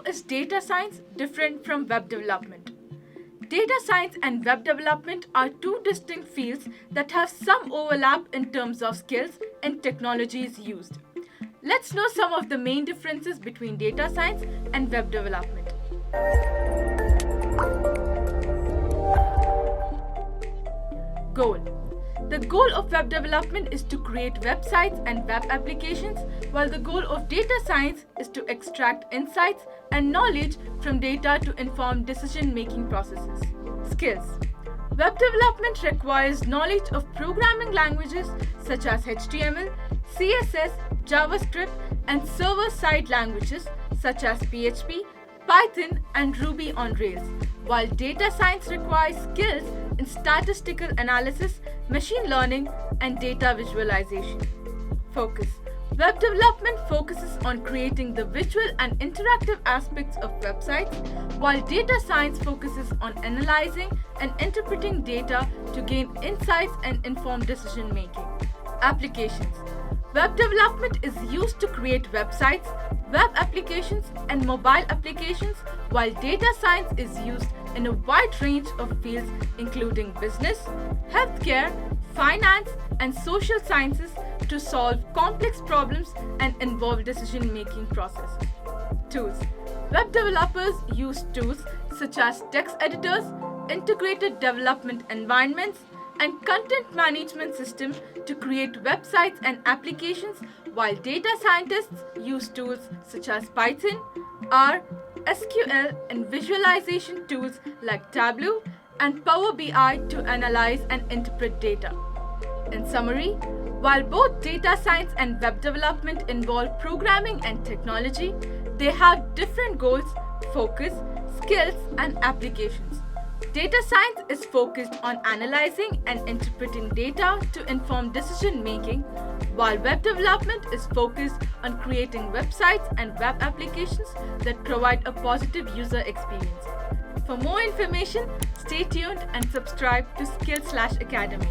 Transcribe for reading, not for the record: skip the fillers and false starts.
is data science different from web development? Data science and web development are two distinct fields that have some overlap in terms of skills and technologies used. Let's know some of the main differences between data science and web development. Goal. The goal of web development is to create websites and web applications, while the goal of data science is to extract insights and knowledge from data to inform decision-making processes. Skills. Web development requires knowledge of programming languages such as HTML, CSS, JavaScript, and server-side languages such as PHP, Python, and Ruby on Rails, while data science requires skills in statistical analysis, machine learning, and data visualization. Focus. Web development focuses on creating the visual and interactive aspects of websites, while data science focuses on analyzing and interpreting data to gain insights and inform decision making. Applications. Web development is used to create websites, web applications, and mobile applications, while data science is used in a wide range of fields including business, healthcare, finance, and social sciences to solve complex problems and involve decision-making processes. Tools. Web developers use tools such as text editors, integrated development environments, and content management systems to create websites and applications, while data scientists use tools such as Python, R, SQL, and visualization tools like Tableau and Power BI to analyze and interpret data. In summary, while both data science and web development involve programming and technology, they have different goals, focus, skills, and applications. Data science is focused on analyzing and interpreting data to inform decision making, while web development is focused on creating websites and web applications that provide a positive user experience. For more information, stay tuned and subscribe to Skillslash Academy.